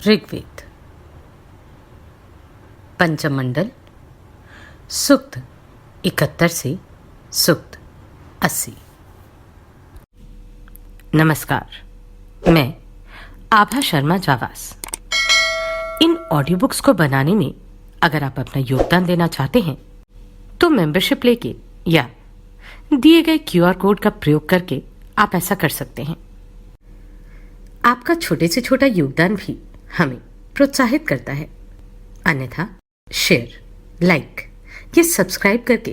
ऋग्वेद पंचम मंडल सूक्त 71 से सूक्त 80। नमस्कार, मैं आभा शर्मा जावास। इन ऑडियो बुक्स को बनाने में अगर आप अपना योगदान देना चाहते हैं तो मेंबरशिप लेके या दिए गए QR कोड का प्रयोग करके आप ऐसा कर सकते हैं। आपका छोटे से छोटा योगदान भी हमें प्रोत्साहित करता है। अन्यथा शेयर, लाइक या सब्सक्राइब करके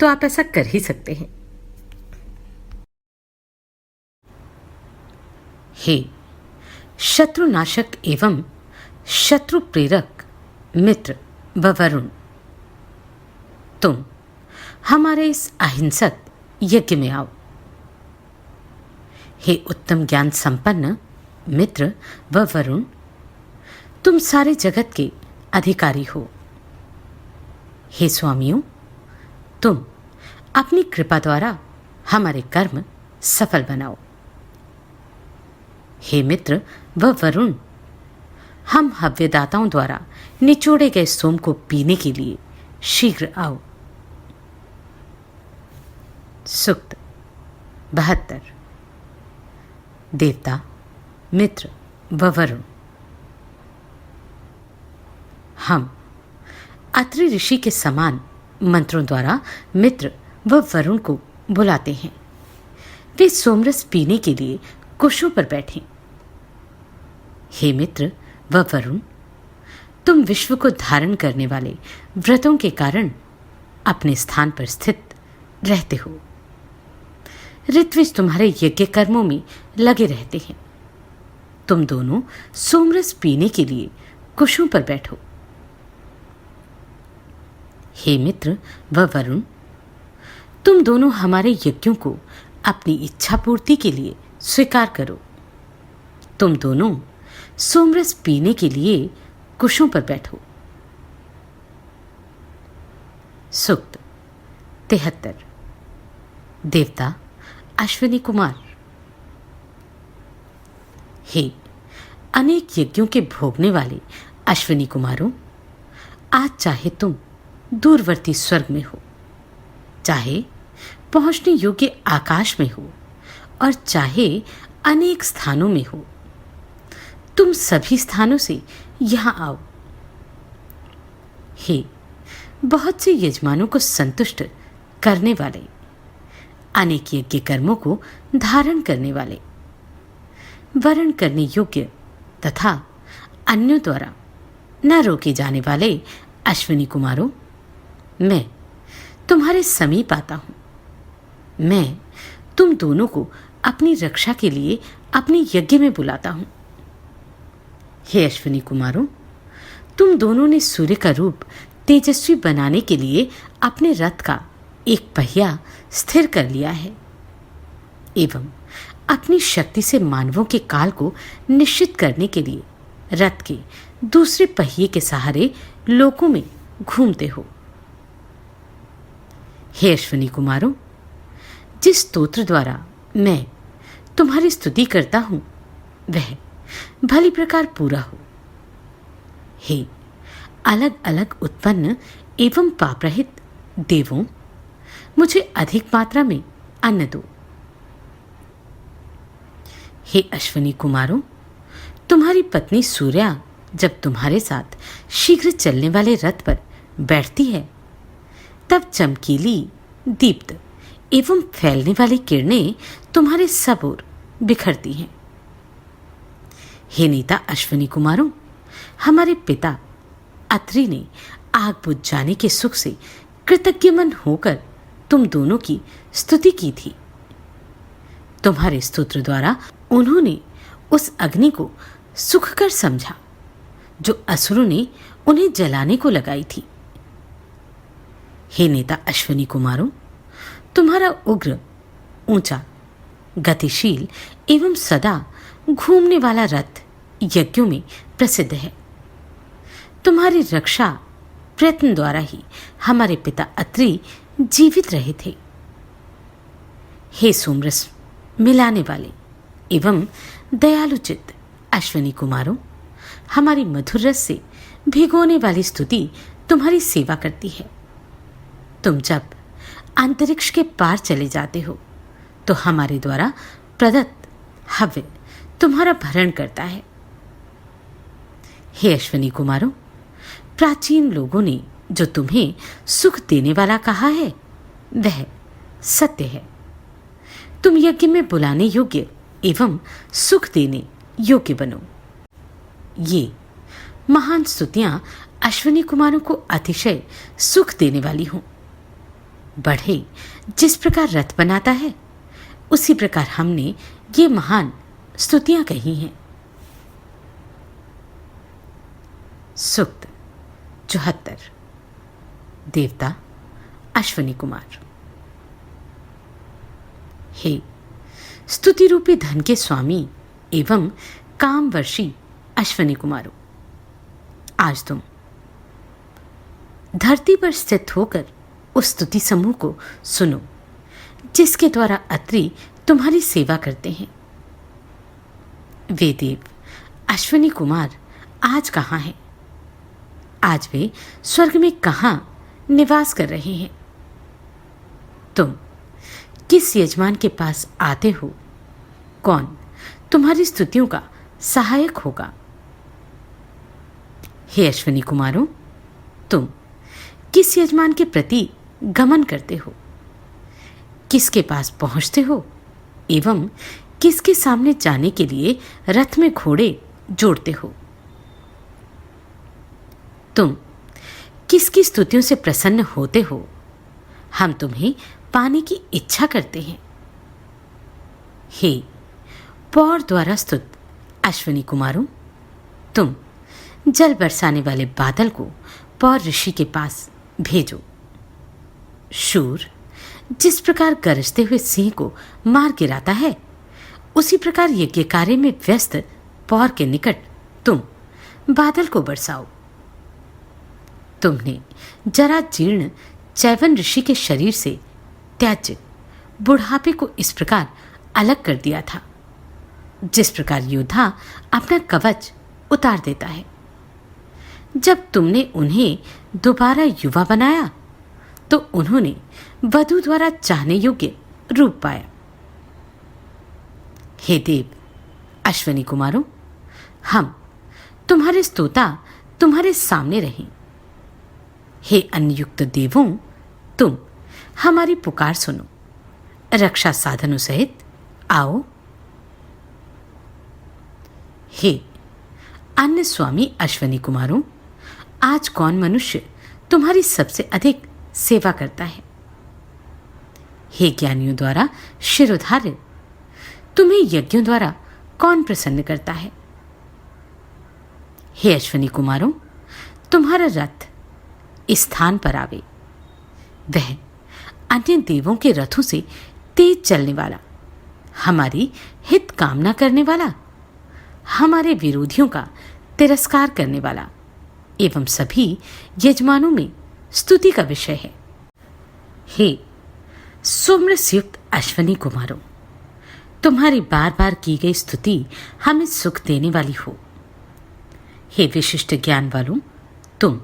तो आप ऐसा कर ही सकते हैं। हे शत्रुनाशक एवं शत्रु प्रेरक मित्र व वरुण, तुम हमारे इस अहिंसक यज्ञ में आओ। हे उत्तम ज्ञान संपन्न मित्र व वरुण, तुम सारे जगत के अधिकारी हो। हे स्वामियों, तुम अपनी कृपा द्वारा हमारे कर्म सफल बनाओ। हे मित्र व वरुण, हम हव्यदाताओं द्वारा निचोड़े गए सोम को पीने के लिए शीघ्र आओ। सूक्त 72। देवता, मित्र व वरुण, हम अत्रि ऋषि के समान मंत्रों द्वारा मित्र व वरुण को बुलाते हैं। वे सोमरस पीने के लिए कुशों पर बैठे। हे मित्र व वरुण, तुम विश्व को धारण करने वाले व्रतों के कारण अपने स्थान पर स्थित रहते हो। ऋत्विज तुम्हारे यज्ञ कर्मों में लगे रहते हैं। तुम दोनों सोमरस पीने के लिए कुशों पर बैठो। हे मित्र व वरुण, तुम दोनों हमारे यज्ञों को अपनी इच्छा पूर्ति के लिए स्वीकार करो। तुम दोनों सोमरस पीने के लिए कुशों पर बैठो। सूक्त 73। देवता, अश्विनी कुमार, हे अनेक यज्ञों के भोगने वाले अश्विनी कुमारों, आज चाहे तुम दूरवर्ती स्वर्ग में हो, चाहे पहुंचने योग्य आकाश में हो और चाहे अनेक स्थानों में हो, तुम सभी स्थानों से यहां आओ। हे बहुत से यजमानों को संतुष्ट करने वाले, अनेक यज्ञ कर्मों को धारण करने वाले, वरण करने योग्य तथा अन्यों द्वारा न रोके जाने वाले अश्विनी कुमारों, मैं तुम्हारे समीप आता हूं। मैं तुम दोनों को अपनी रक्षा के लिए अपने यज्ञ में बुलाता हूं। हे अश्विनी कुमारों, तुम दोनों ने सूर्य का रूप तेजस्वी बनाने के लिए अपने रथ का एक पहिया स्थिर कर लिया है एवं अपनी शक्ति से मानवों के काल को निश्चित करने के लिए रथ के दूसरे पहिए के सहारे लोकों में घूमते हो। हे अश्विनी कुमारों, जिस स्तोत्र द्वारा मैं तुम्हारी स्तुति करता हूं वह भली प्रकार पूरा हो। हे अलग अलग उत्पन्न एवं पापरहित देवों, मुझे अधिक मात्रा में अन्न दो। हे अश्विनी कुमारों, तुम्हारी पत्नी सूर्या जब तुम्हारे साथ शीघ्र चलने वाले रथ पर बैठती है तब चमकीली, दीप्त एवं फैलने वाली किरणें तुम्हारे सब ओर बिखरती हैं। हे नेता अश्विनी कुमारों, हमारे पिता अत्रि ने आग बुझ जाने के सुख से कृतज्ञ मन होकर तुम दोनों की स्तुति की थी। तुम्हारे स्तोत्र द्वारा उन्होंने उस अग्नि को सुखकर समझा जो असुरों ने उन्हें जलाने को लगाई थी। हे नेता अश्विनी कुमारों, तुम्हारा उग्र, ऊंचा, गतिशील एवं सदा घूमने वाला रथ यज्ञों में प्रसिद्ध है। तुम्हारी रक्षा प्रयत्न द्वारा ही हमारे पिता अत्रि जीवित रहे थे। हे सोमरस मिलाने वाले एवं दयालुचित अश्विनी कुमारों, हमारी मधुर रस से भिगोने वाली स्तुति तुम्हारी सेवा करती है। तुम जब अंतरिक्ष के पार चले जाते हो तो हमारे द्वारा प्रदत्त हव्य तुम्हारा भरण करता है। हे अश्विनी कुमारों, प्राचीन लोगों ने जो तुम्हें सुख देने वाला कहा है वह सत्य है। तुम यज्ञ में बुलाने योग्य एवं सुख देने योग्य बनो। ये महान स्तुतियां अश्विनी कुमारों को अतिशय सुख देने वाली हों। बढ़े जिस प्रकार रथ बनाता है उसी प्रकार हमने ये महान स्तुतियां कही हैं। सूक्त 74। देवता अश्विनी कुमार। हे स्तुति रूपी धन के स्वामी एवं कामवर्षी अश्विनी कुमारों, आज तुम धरती पर स्थित होकर उस स्तुति समूह को सुनो जिसके द्वारा अत्रि तुम्हारी सेवा करते हैं। वे देव अश्विनी कुमार आज कहाँ हैं? आज वे स्वर्ग में कहाँ निवास कर रहे हैं? तुम किस यजमान के पास आते हो? कौन तुम्हारी स्तुतियों का सहायक होगा? हे अश्विनी कुमारों, तुम किस यजमान के प्रति गमन करते हो? किसके पास पहुंचते हो एवं किसके सामने जाने के लिए रथ में घोड़े जोड़ते हो? तुम किसकी स्तुतियों से प्रसन्न होते हो? हम तुम्हें पाने की इच्छा करते हैं। हे पौर द्वारा स्तुत अश्विनी कुमारों, तुम जल बरसाने वाले बादल को पौर ऋषि के पास भेजो। शूर जिस प्रकार गरजते हुए सिंह को मार गिराता है उसी प्रकार यज्ञ कार्य में व्यस्त पौर के निकट तुम बादल को बरसाओ। तुमने जरा जीर्ण चैवन ऋषि के शरीर से त्याज्य बुढ़ापे को इस प्रकार अलग कर दिया था जिस प्रकार योद्धा अपना कवच उतार देता है। जब तुमने उन्हें दोबारा युवा बनाया तो उन्होंने वधु द्वारा चाहने योग्य रूप पाया। हे देव अश्विनी कुमारों, हम तुम्हारे स्तोता तुम्हारे सामने रहें। हे अन्युक्त देवों, तुम हमारी पुकार सुनो। रक्षा साधनों सहित आओ। हे अन्य स्वामी अश्विनी कुमारों, आज कौन मनुष्य तुम्हारी सबसे अधिक सेवा करता है? हे ज्ञानियों द्वारा शिरोधार्य, तुम्हें यज्ञों द्वारा कौन प्रसन्न करता है? हे अश्विनी कुमारों, तुम्हारा रथ इस स्थान पर आवे। वह अन्य देवों के रथों से तेज चलने वाला, हमारी हित कामना करने वाला, हमारे विरोधियों का तिरस्कार करने वाला एवं सभी यजमानों में स्तुति का विषय है। हे सुम्रसयुक्त अश्विनी कुमारों, तुम्हारी बार बार की गई स्तुति हमें सुख देने वाली हो। हे विशिष्ट ज्ञान वालों, तुम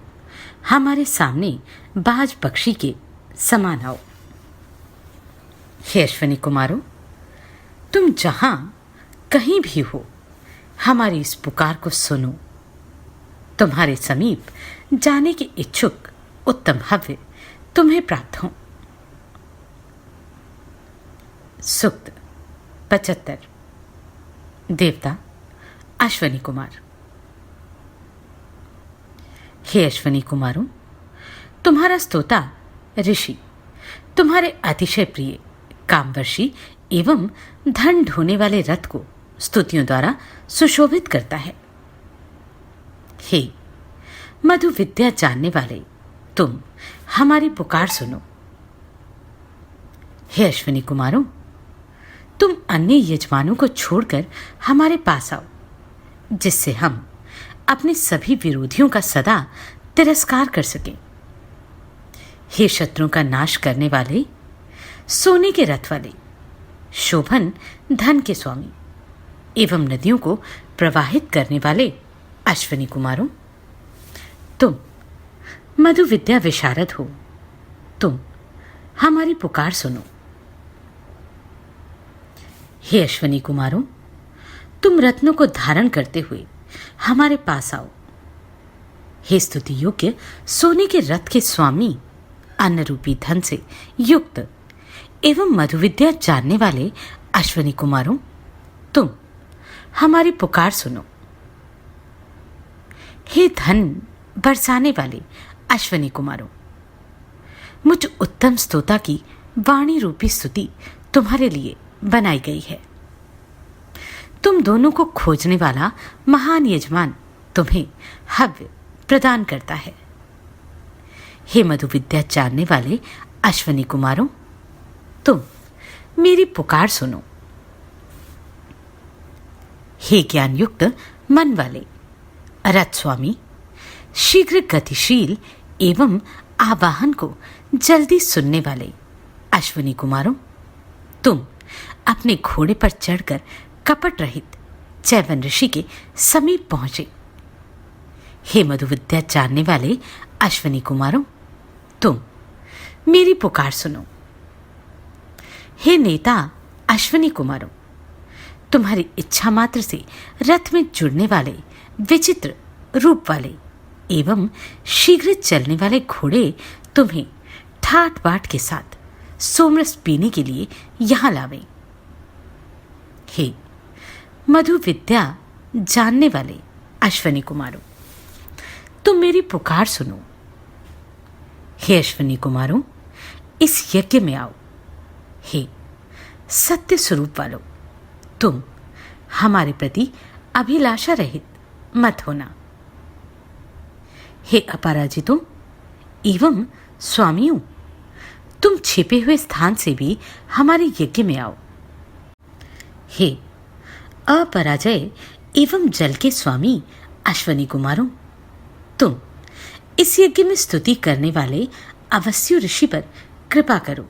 हमारे सामने बाज पक्षी के समान आओ। हे अश्विनी कुमारों, तुम जहां कहीं भी हो हमारी इस पुकार को सुनो। तुम्हारे समीप जाने के इच्छुक उत्तम हव्य तुम्हें प्राप्त हो। सूक्त 75। देवता अश्विनी कुमार। हे अश्विनी कुमारों, तुम्हारा स्तोता ऋषि तुम्हारे अतिशय प्रिय कामवर्षी एवं धन ढोने वाले रथ को स्तुतियों द्वारा सुशोभित करता है। हे मधु विद्या जानने वाले, तुम हमारी पुकार सुनो। हे अश्विनी कुमारों, तुम अन्य यजमानों को छोड़कर हमारे पास आओ जिससे हम अपने सभी विरोधियों का सदा तिरस्कार कर सकें। हे शत्रुओं का नाश करने वाले, सोने के रथ वाले, शोभन धन के स्वामी एवं नदियों को प्रवाहित करने वाले अश्विनी कुमारों, तुम मधु विद्या विशारद हो, तुम हमारी पुकार सुनो। हे अश्विनी कुमारों, तुम रत्नों को धारण करते हुए हमारे पास आओ। हे स्तुति योग्य सोने के रथ के स्वामी, अन्न रूपी धन से युक्त एवं मधु विद्या जानने वाले अश्विनी कुमारों, तुम हमारी पुकार सुनो। हे धन बरसाने वाले अश्विनी कुमारों, मुझ उत्तम स्तोता की वाणी रूपी स्तुति तुम्हारे लिए बनाई गई है। तुम दोनों को खोजने वाला महान यजमान तुम्हें हव्य प्रदान करता है। हे मधु विद्या जानने वाले अश्विनी कुमारों, तुम मेरी पुकार सुनो। हे ज्ञान युक्त मन वाले रथ स्वामी, शीघ्र गतिशील एवं आवाहन को जल्दी सुनने वाले अश्विनी कुमारों, तुम अपने घोड़े पर चढ़कर कपट रहित चैवन ऋषि के समीप पहुंचे। हे मधु विद्या जानने वाले अश्विनी कुमारों, तुम मेरी पुकार सुनो। हे नेता अश्विनी कुमारों, तुम्हारी इच्छा मात्र से रथ में जुड़ने वाले विचित्र रूप वाले एवं शीघ्र चलने वाले घोड़े तुम्हें ठाट बाट के साथ सोमरस पीने के लिए यहां लावे। हे मधु विद्या जानने वाले अश्विनी कुमारों, तुम मेरी पुकार सुनो। हे अश्विनी कुमारों, इस यज्ञ में आओ। हे सत्य स्वरूप वालों, तुम हमारे प्रति अभिलाषा रहित मत होना। हे अपराजितों एवं स्वामियों, तुम छिपे हुए स्थान से भी हमारे यज्ञ में आओ। हे अपराजय एवं जल के स्वामी अश्विनी कुमारों, तुम इस यज्ञ में स्तुति करने वाले अवस्यु ऋषि पर कृपा करो।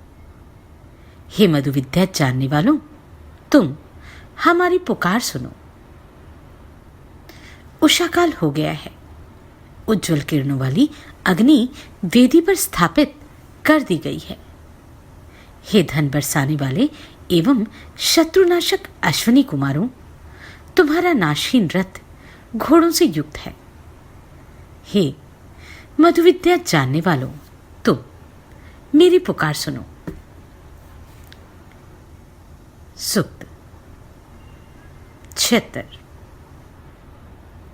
हे मधु विद्या जानने वालों, तुम हमारी पुकार सुनो। उषाकाल हो गया है। उज्जवल किरणों वाली अग्नि वेदी पर स्थापित कर दी गई है। हे धन बरसाने वाले एवं शत्रुनाशक अश्विनी कुमारों, तुम्हारा नाशहीन रथ घोड़ों से युक्त है। हे मधु विद्या जानने वालों, तुम मेरी पुकार सुनो। सूक्त 76।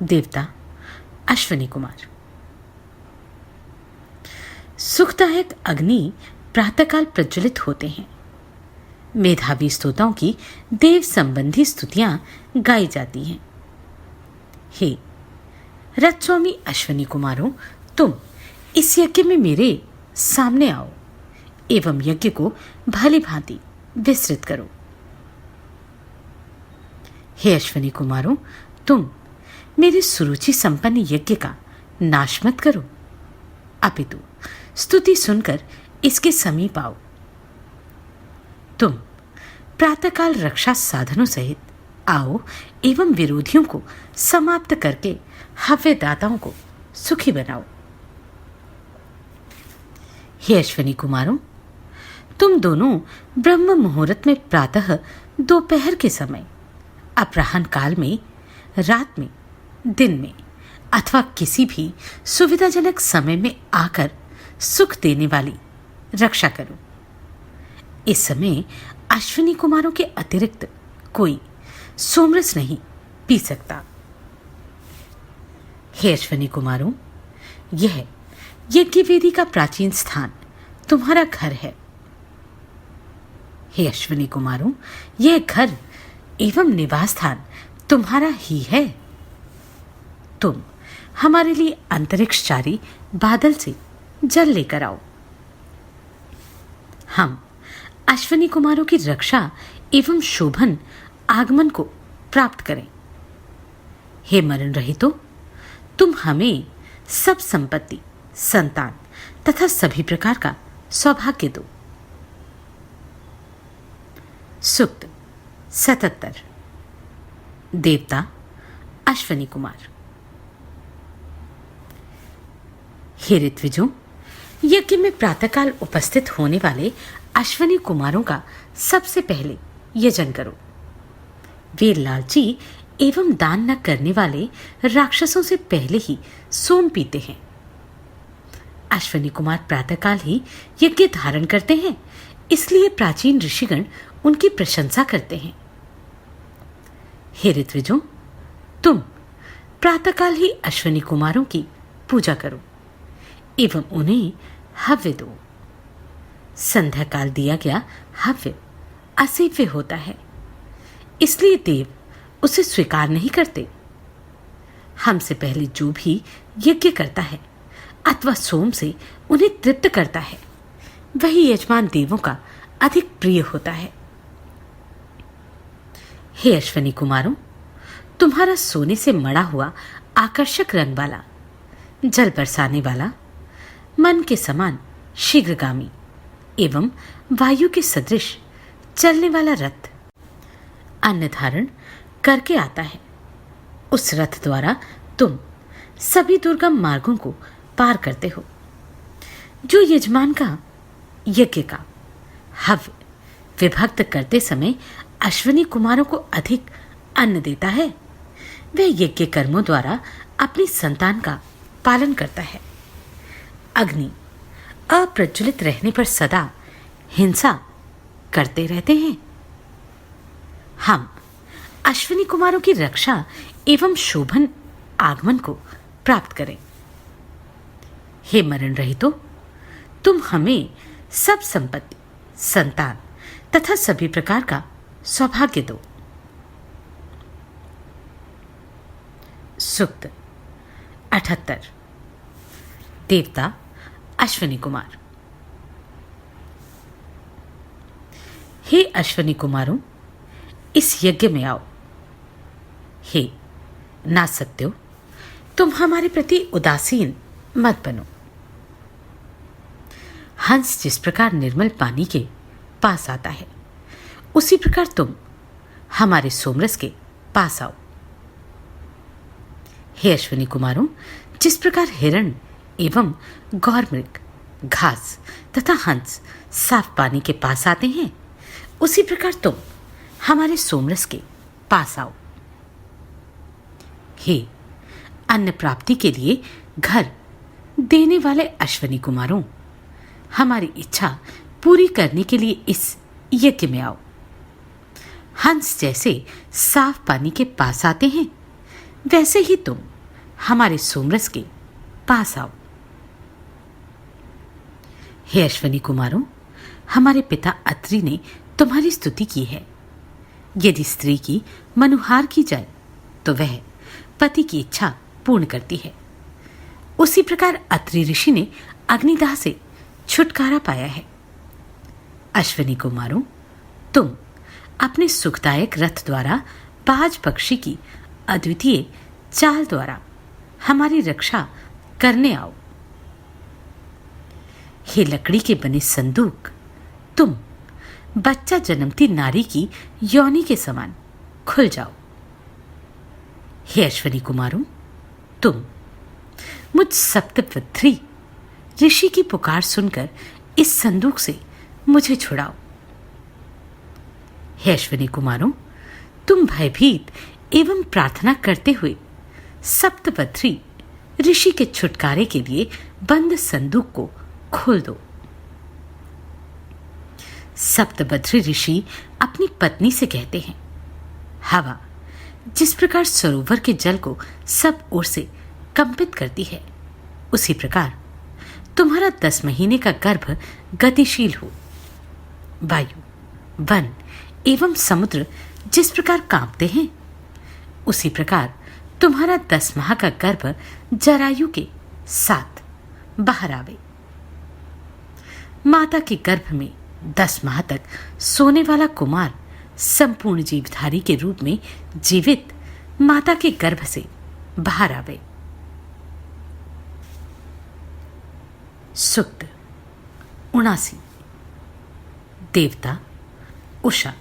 देवता अश्विनी कुमार। सुखदायक अग्नि प्रातःकाल प्रज्वलित होते हैं। मेधावी स्तोताओं की देव संबंधी स्तुतियां गाई जाती हैं। हे रथस्वामी अश्विनी कुमारों, तुम इस यज्ञ में मेरे सामने आओ एवं यज्ञ को भली भांति विस्तृत करो। हे अश्विनी कुमारों, तुम मेरे सुरुचि संपन्न यज्ञ का नाश मत करो, अपितु स्तुति सुनकर इसके समीप आओ। तुम प्रातःकाल रक्षा साधनों सहित आओ एवं विरोधियों को समाप्त करके हव्यदाताओं को सुखी बनाओ। हे अश्विनी कुमारों, तुम दोनों ब्रह्म मुहूर्त में प्रातः दोपहर के समय, अपराह्न काल में, रात में, दिन में अथवा किसी भी सुविधाजनक समय में आकर सुख देने वाली रक्षा करो। इस समय अश्विनी कुमारों के अतिरिक्त कोई सोमरस नहीं पी सकता। हे अश्विनी कुमारों, यह यज्ञ वेदी का प्राचीन स्थान तुम्हारा घर है। हे अश्विनी कुमारों, यह घर एवं निवास स्थान तुम्हारा ही है। तुम हमारे लिए अंतरिक्षचारी बादल से जल लेकर आओ। हम अश्विनी कुमारों की रक्षा एवं शोभन आगमन को प्राप्त करें। हे मरण रहितो, तुम हमें सब संपत्ति, संतान तथा सभी प्रकार का सौभाग्य दो। सूक्त 77। देवता अश्विनी कुमार। हे ऋत्विजों, यज्ञ में प्रातःकाल उपस्थित होने वाले अश्वनी कुमारों का सबसे पहले यजन करो। वे लालची एवं दान न करने वाले राक्षसों से पहले ही सोम पीते हैं। अश्वनी कुमार प्रातःकाल ही यज्ञ धारण करते हैं, इसलिए प्राचीन ऋषिगण उनकी प्रशंसा करते हैं। हे ऋत्विजों, तुम प्रातःकाल ही अश्वनी कुमारों की पूजा करो एवं उन्हें हव्य दो। संध्या काल दिया गया हव्य असेव्य होता है, इसलिए देव उसे स्वीकार नहीं करते। हमसे पहले जो भी यज्ञ करता है अथवा सोम से उन्हें तृप्त करता है, वही यजमान देवों का अधिक प्रिय होता है। हे अश्वनी कुमारों, तुम्हारा सोने से मड़ा हुआ आकर्षक रंग वाला, जल बरसाने वाला, मन के समान शीघ्रगामी एवं वायु के सदृश चलने वाला रथ अन्न धारण करके आता है। उस रथ द्वारा तुम सभी दुर्गम मार्गों को पार करते हो। जो यजमान का यज्ञ का हव्य विभक्त करते समय अश्वनी कुमारों को अधिक अन्न देता है, वह यज्ञ कर्मों द्वारा अपनी संतान का पालन करता है। अग्नि अप्रज्वलित रहने पर सदा हिंसा करते रहते हैं। हम अश्विनी कुमारों की रक्षा एवं शोभन आगमन को प्राप्त करें। हे मरण रहितो, तुम हमें सब संपत्ति, संतान तथा सभी प्रकार का सौभाग्य दो। सूक्त 78। देवता अश्वनी कुमार। हे अश्वनी कुमारों, इस यज्ञ में आओ। हे नासत्यो, तुम हमारे प्रति उदासीन मत बनो। हंस जिस प्रकार निर्मल पानी के पास आता है, उसी प्रकार तुम हमारे सोमरस के पास आओ। हे अश्वनी कुमारों, जिस प्रकार हिरण एवं गौरमृग घास तथा हंस साफ पानी के पास आते हैं, उसी प्रकार तुम हमारे सोमरस के पास आओ। हे अन्न प्राप्ति के लिए घर देने वाले अश्वनी कुमारों, हमारी इच्छा पूरी करने के लिए इस यज्ञ में आओ। हंस जैसे साफ पानी के पास आते हैं, वैसे ही तुम हमारे सोमरस के पास आओ। हे अश्वनी कुमारों, हमारे पिता अत्रि ने तुम्हारी स्तुति की है। यदि स्त्री की मनुहार की जाए तो वह पति की इच्छा पूर्ण करती है। उसी प्रकार अत्रि ऋषि ने अग्निदाह से छुटकारा पाया है। अश्वनी कुमारों, तुम अपने सुखदायक रथ द्वारा बाज पक्षी की अद्वितीय चाल द्वारा हमारी रक्षा करने आओ। हे लकड़ी के बने संदूक, तुम बच्चा जन्मती नारी की योनि के समान खुल जाओ। हे अश्वनी कुमारों, तुम मुझ सप्तपृथ्वी ऋषि की पुकार सुनकर इस संदूक से मुझे छुड़ाओ। हे अश्वनी कुमारों, तुम भयभीत एवं प्रार्थना करते हुए सप्तपथरी ऋषि के छुटकारे के लिए बंद संदूक को खोल दो। सप्तपथरी ऋषि अपनी पत्नी से कहते हैं, हवा जिस प्रकार सरोवर के जल को सब ओर से कंपित करती है, उसी प्रकार तुम्हारा 10 महीने का गर्भ गतिशील हो। वायु, वन एवं समुद्र जिस प्रकार कांपते हैं, उसी प्रकार तुम्हारा 10 माह का गर्भ जरायु के साथ बाहर आवे। माता के गर्भ में 10 माह तक सोने वाला कुमार संपूर्ण जीवधारी के रूप में जीवित माता के गर्भ से बाहर आवे। सूक्त 79। देवता उषा।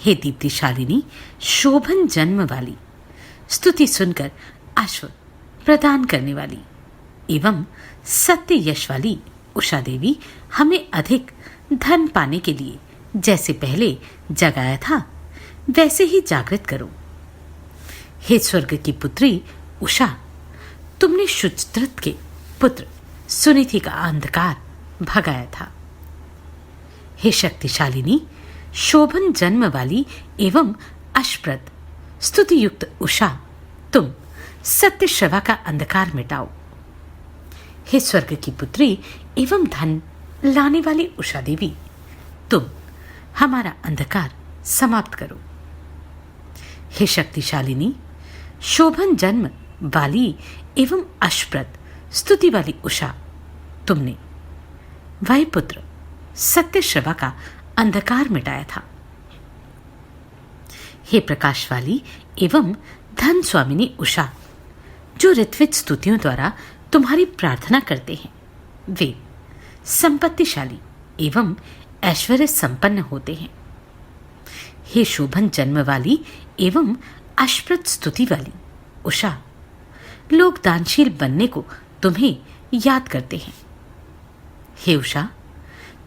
हे दीप्तिशालिनी शोभन जन्म वाली, स्तुति सुनकर अश्व प्रदान करने वाली एवं सत्य यश वाली उषा देवी हमें अधिक धन पाने के लिए जैसे पहले जगाया था वैसे ही जागृत करो। हे स्वर्ग की पुत्री उषा, तुमने शुचित्रत के पुत्र सुनीति का अंधकार भगाया था। हे शक्तिशालिनी, शोभन जन्म वाली एवं अशप्रद स्तुति युक्त उषा, तुम सत्य श्रवा का अंधकार मिटाओ। हे स्वर्ग की पुत्री एवं धन लाने वाली उषा देवी, तुम हमारा अंधकार समाप्त करो। हे शक्तिशालिनी, शोभन जन्म वाली एवं अशप्रद स्तुति वाली उषा, तुमने वायुपुत्र सत्य श्रवा का अंधकार मिटाया था। हे प्रकाश वाली एवं धन स्वामिनी उषा, जो ऋत्विज स्तुतियों द्वारा तुम्हारी प्रार्थना करते हैं वे संपत्तिशाली एवं ऐश्वर्य संपन्न होते हैं। हे शोभन जन्म वाली एवं अशप्रद स्तुति वाली उषा, लोग दानशील बनने को तुम्हें याद करते हैं। हे उषा,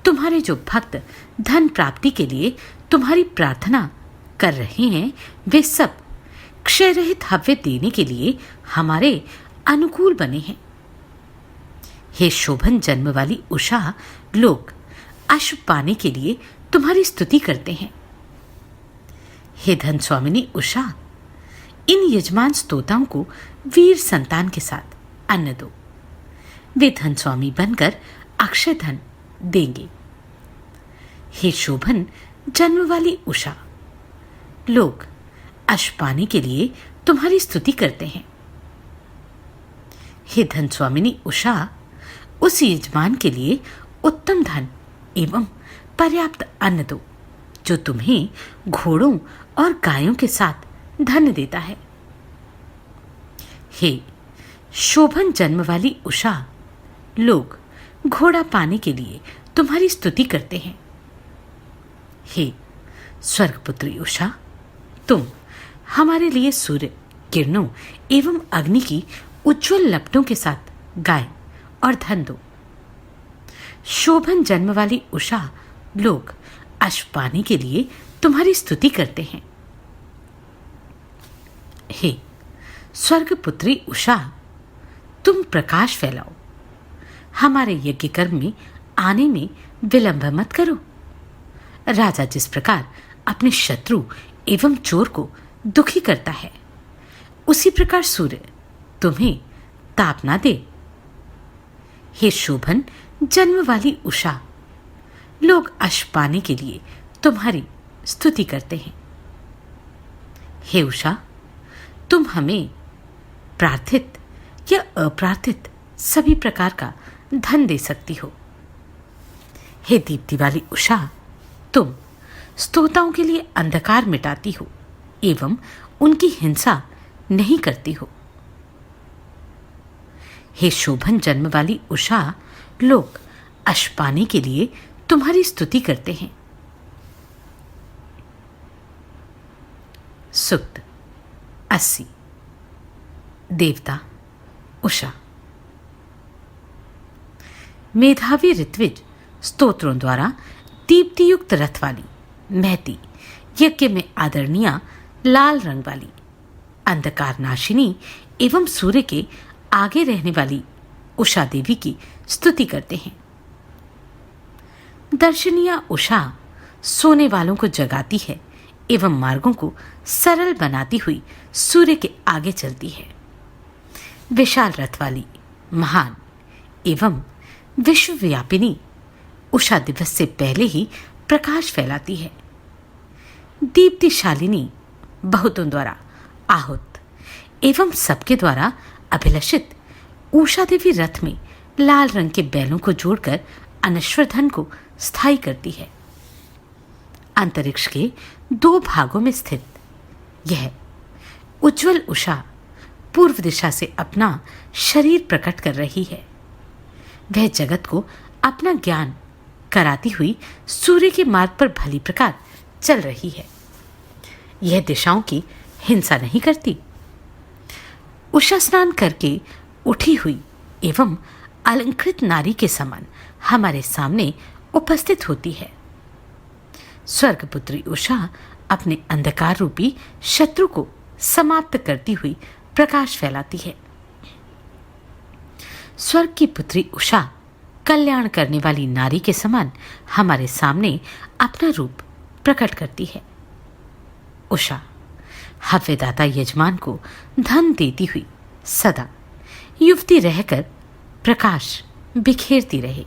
तुम्हारे जो भक्त धन प्राप्ति के लिए तुम्हारी प्रार्थना कर रहे हैं वे सब क्षय रहित हव्य देने के लिए हमारे अनुकूल बने हैं। हे शोभन जन्म वाली उषा, लोग अश्व पाने के लिए तुम्हारी स्तुति करते हैं। हे धन स्वामिनी उषा, इन यजमान स्तोताओं को वीर संतान के साथ अन्न दो, वे धन स्वामी बनकर अक्षय धन देंगे। हे शोभन जन्म वाली उषा, लोग अश्व पाने के लिए तुम्हारी स्तुति करते हैं। हे धन स्वामिनी उषा, उस यजमान के लिए उत्तम धन एवं पर्याप्त अन्न दो जो तुम्हें घोड़ों और गायों के साथ धन देता है। हे शोभन जन्म वाली उषा, लोग घोड़ा पाने के लिए तुम्हारी स्तुति करते हैं। हे स्वर्गपुत्री उषा, तुम हमारे लिए सूर्य किरणों एवं अग्नि की उज्जवल लपटों के साथ गाय और धन दो। शोभन जन्म वाली उषा, लोग अश्व पाने के लिए तुम्हारी स्तुति करते हैं। हे स्वर्गपुत्री उषा, तुम प्रकाश फैलाओ, हमारे यज्ञ कर्म में आने में विलंब मत करो। राजा जिस प्रकार अपने शत्रु एवं चोर को दुखी करता है, उसी प्रकार सूर्य तुम्हें ताप ना दे। हे शोभन जन्म वाली उषा, लोग अश्व पाने के लिए तुम्हारी स्तुति करते हैं। हे उषा, तुम हमें प्रार्थित या अप्रार्थित सभी प्रकार का धन दे सकती हो। हे दीप्ति वाली उषा, तुम स्तोताओं के लिए अंधकार मिटाती हो एवं उनकी हिंसा नहीं करती हो। हे शोभन जन्म वाली उषा, लोग अश्व पाने के लिए तुम्हारी स्तुति करते हैं। सूक्त 80। देवता उषा। मेधावी ऋत्विज स्तोत्रों द्वारा दीप्तियुक्त रथ वाली महती, यज्ञ में आदरणीय लाल रंग वाली, अंधकार नाशिनी एवं सूर्य के आगे रहने वाली उषा देवी की स्तुति करते हैं। दर्शनीय उषा सोने वालों को जगाती है एवं मार्गों को सरल बनाती हुई सूर्य के आगे चलती है। विशाल रथ वाली महान एवं विश्वव्यापिनी उषा दिवस से पहले ही प्रकाश फैलाती है। दीप्तिशालिनी बहुतों द्वारा आहुत एवं सबके द्वारा अभिलषित उषा देवी रथ में लाल रंग के बैलों को जोड़कर अनश्वर धन को स्थायी करती है। अंतरिक्ष के 2 भागों में स्थित यह उज्जवल उषा पूर्व दिशा से अपना शरीर प्रकट कर रही है। वह जगत को अपना ज्ञान कराती हुई सूर्य के मार्ग पर भली प्रकार चल रही है। यह दिशाओं की हिंसा नहीं करती। उषा स्नान करके उठी हुई एवं अलंकृत नारी के समान हमारे सामने उपस्थित होती है। स्वर्गपुत्री उषा अपने अंधकार रूपी शत्रु को समाप्त करती हुई प्रकाश फैलाती है। स्वर्ग की पुत्री उषा कल्याण करने वाली नारी के समान हमारे सामने अपना रूप प्रकट करती है। उषा हव्यदाता यजमान को धन देती हुई सदा युवती रहकर प्रकाश बिखेरती रहे।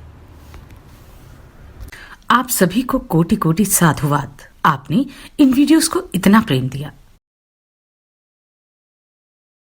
आप सभी को कोटि कोटि साधुवाद। आपने इन वीडियोस को इतना प्रेम दिया।